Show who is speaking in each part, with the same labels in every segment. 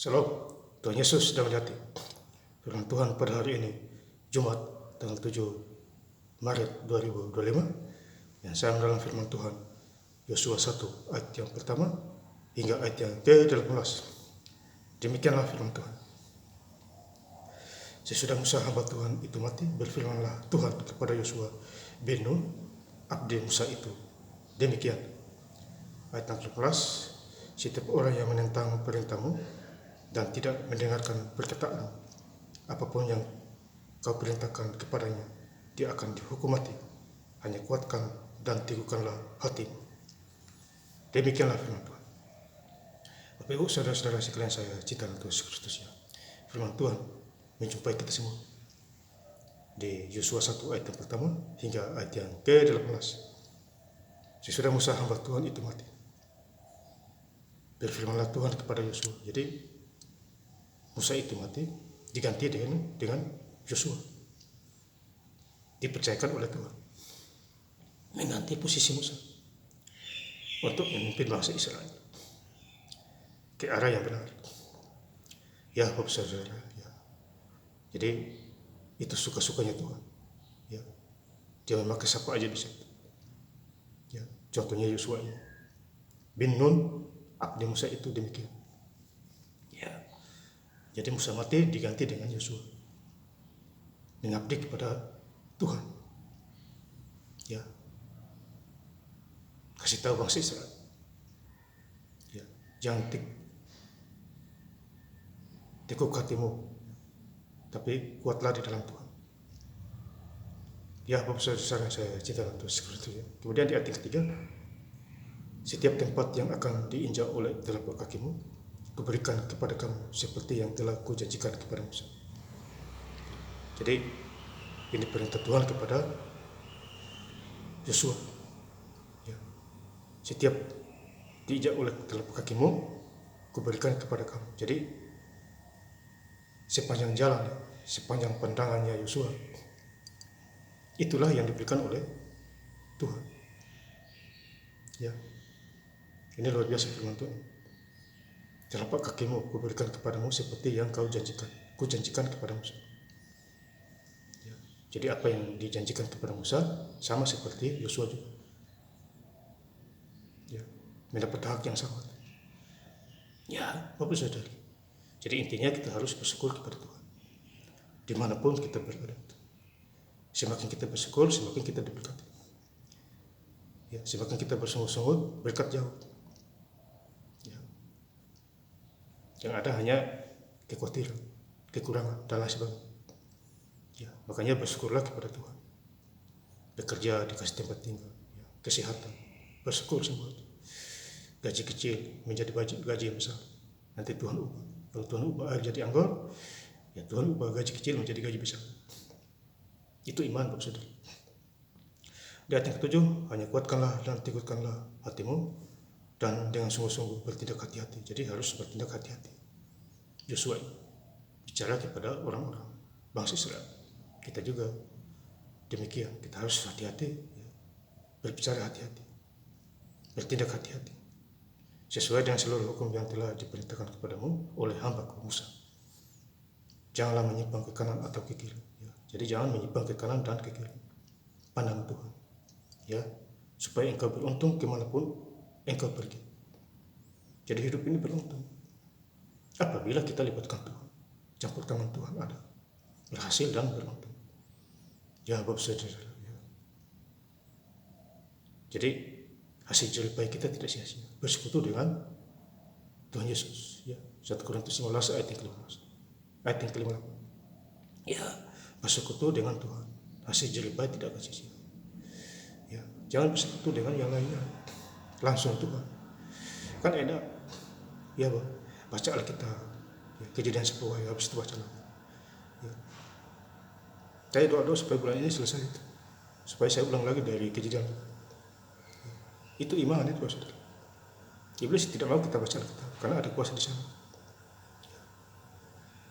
Speaker 1: Shalom, Tuhan Yesus sedang menyertai. Firman Tuhan pada hari ini, Jumat, tanggal 7 Maret 2025, yang saya dalam firman Tuhan, Yosua 1 ayat yang pertama hingga ayat yang ke-18. Demikianlah firman Tuhan. Sesudah Musa hamba Tuhan itu mati, berfirmanlah Tuhan kepada Yosua bin Nun, abdi Musa itu. Demikian. Ayat yang ke-18, setiap orang yang menentang perintahmu dan tidak mendengarkan perkataan apapun yang kau perintahkan kepadanya, dia akan dihukum mati. Hanya kuatkan dan teguhkanlah hatimu. Demikianlah firman Tuhan. Bapak Ibu, saudara-saudara sekalian saya cinta Tuhan Yesus Kristus, ya. Firman Tuhan menjumpai kita semua di Yosua 1 ayat yang pertama hingga ayat yang ke-18. Sesudah Musa hamba Tuhan itu mati, berfirmanlah Tuhan kepada Yosua. Jadi Musa itu mati diganti dengan Yosua, dipercayakan oleh Tuhan mengganti posisi Musa untuk memimpin bangsa Israel ke arah yang benar. Ya, Bapak Saudara, ya. Jadi itu suka-sukanya Tuhan. Ya, dia memakai siapa aja bisa. Ya, contohnya Yosua bin Nun, abdi Musa itu demikian. Jadi Musa mati diganti dengan Yosua, mengabdi kepada Tuhan. Ya, kasih tahu bangsa Israel. Ya, jangan tekuk hatimu, tapi kuatlah di dalam Tuhan. Ya, Bapak Saudara saya cinta Tuhan seperti itu. Kemudian di ayat yang ketiga, setiap tempat yang akan diinjak oleh telapak kakimu, kuberikan kepada kamu seperti yang telah kujanjikan kepada Musa. Jadi ini perintah Tuhan kepada Yosua. Ya. Setiap diinjak oleh telapak kakimu, kuberikan kepada kamu. Jadi sepanjang jalan, sepanjang pandangannya Yosua, itulah yang diberikan oleh Tuhan. Ya, ini luar biasa firman Tuhan. Telapak kakimu kuberikan kepadamu seperti yang kujanjikan kepada Musa. Ya. Jadi apa yang dijanjikan kepada Musa sama seperti Yosua juga. Ya. Mendapat hak yang sama. Ya, Bapak Saudara. Jadi intinya kita harus bersyukur kepada Tuhan dimanapun kita berada. Semakin kita bersyukur, semakin kita diberkati. Ya, semakin kita bersungut-sungut, berkat jauh. Yang ada hanya kekhawatiran, kekurangan, dan lain sebagainya. Ya, makanya bersyukurlah kepada Tuhan. Bekerja dikasih tempat tinggal, ya, kesehatan, bersyukur semua. Gaji kecil menjadi gaji yang besar, nanti Tuhan ubah. Kalau Tuhan ubah jadi anggur, ya Tuhan ubah gaji kecil menjadi gaji besar. Itu iman, Bapak Saudara. Di ayat yang ke-7, hanya kuatkanlah dan teguhkanlah hatimu, dan dengan sungguh-sungguh bertindak hati-hati. Jadi harus bertindak hati-hati. Yosua bicara kepada orang-orang bangsa Israel. Kita juga demikian. Kita harus hati-hati, ya. Berbicara hati-hati, bertindak hati-hati, sesuai dengan seluruh hukum yang telah diperintahkan kepadamu oleh hamba-Ku Musa. Janganlah menyimpang ke kanan atau ke kiri. Ya. Jadi jangan menyimpang ke kanan dan ke kiri. Pandang Tuhan, ya, supaya engkau beruntung kemanapun engkau pergi. Jadi hidup ini beruntung apabila kita libatkan Tuhan, campur tangan Tuhan ada, berhasil dan beruntung. Ya, Bapak Saudara. Ya. Jadi hasil jerih payah kita tidak sia-sia. Bersekutu dengan Tuhan Yesus. Ya, 1 Korintus 15 ayat yang ke-15. Ayat yang ke-5. Ya, bersekutu dengan Tuhan. Hasil jerih payah tidak akan sia-sia. Ya, jangan bersekutu dengan yang lainnya. Langsung Tuhan. Kan enak, ya, baca Alkitab, ya, Kejadian 10 habis itu baca lagi. Ya. Saya doa-doa supaya bulan ini selesai itu, supaya saya ulang lagi dari Kejadian. Ya. Itu iman itu, Saudara. Iblis tidak mau kita baca Alkitab karena ada kuasa di sana. Ya.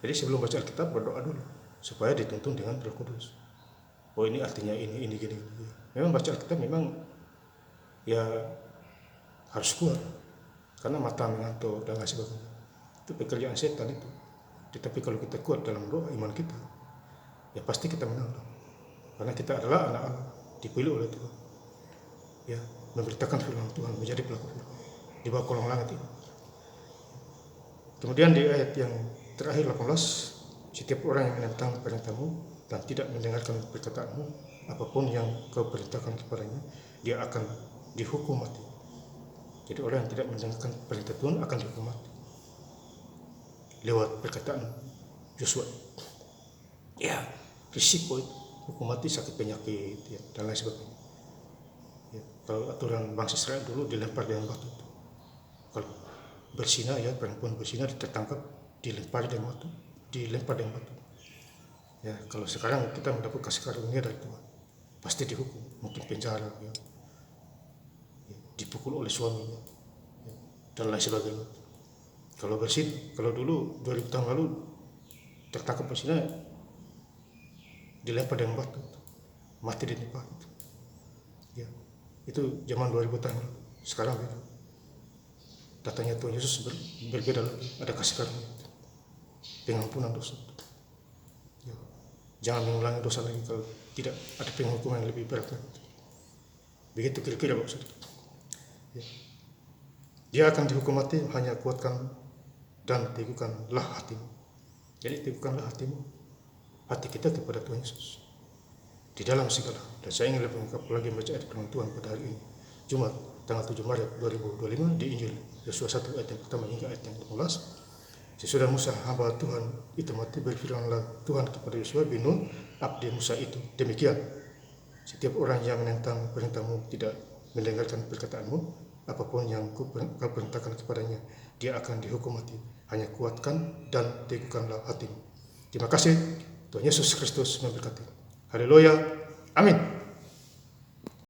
Speaker 1: Jadi sebelum baca Alkitab berdoa dulu supaya dituntun dengan Roh Kudus. Oh, ini artinya ini gini. Ya. Memang baca Alkitab memang ya harus kuat karena mata mengantuk dan lain sebagainya. Itu pekerjaan setan itu. Tetapi kalau kita kuat dalam doa iman kita, ya pasti kita menang. Karena kita adalah anak Allah, dipilih oleh Tuhan. Ya, memberitakan firman Tuhan, menjadi pelaku firman di bawah kolong langit ini. Kemudian di ayat yang terakhir 18, setiap orang yang menentang perintahmu dan tidak mendengarkan perkataanmu, apapun yang kau perintahkan kepadanya, dia akan dihukum mati. Jadi orang yang tidak mendengarkan perintah Tuhan akan dihukum mati lewat perkataan Yosua. Ya, risiko itu, hukum mati, sakit penyakit, ya, dan lain sebagainya. Ya, kalau aturan bangsa Israel dulu dilempar dengan batu. Kalau berzina, ya perempuan berzina tertangkap, dilempar dengan batu. Ya, kalau sekarang kita mendapat kasih karunia dari Tuhan, pasti dihukum, mungkin penjara, ya, dipukul oleh suaminya, ya, dan lain sebagainya. Kalau berzina, kalau dulu 2000 tahun lalu tertangkap berzina, dilempar dengan batu, mati di tempat itu. Ya, itu zaman 2000 tahun lalu. Sekarang beda. Datanya Tuhan Yesus berbeda lagi, ada kasih karunia, pengampunan dosa. Ya, jangan mengulangi dosa lagi kalau tidak ada penghukuman yang lebih berat. Begitu kira-kira Bapak Saudara. Ya. Dia akan dihukum mati, hanya kuatkan dan teguhkanlah hatimu. Jadi teguhkanlah hatimu, hati kita kepada Tuhan Yesus di dalam segala. Dan saya ingin lebih lengkap lagi membaca ayat firman Tuhan pada hari ini, Jumat tanggal 7 Maret 2025 di Injil Yosua 1 ayat yang pertama hingga ayat yang 15. Sesudah Musa hamba Tuhan itu mati, berfirmanlah Tuhan kepada Yosua bin Nun, abdi Musa itu, demikian, setiap orang yang menentang perintahmu, tidak mendengarkan perkataanmu, apapun yang kau perintahkan kepadanya, dia akan dihukum mati. Hanya kuatkan dan teguhkanlah hatimu. Terima kasih. Tuhan Yesus Kristus memberkati. Haleluya. Amin.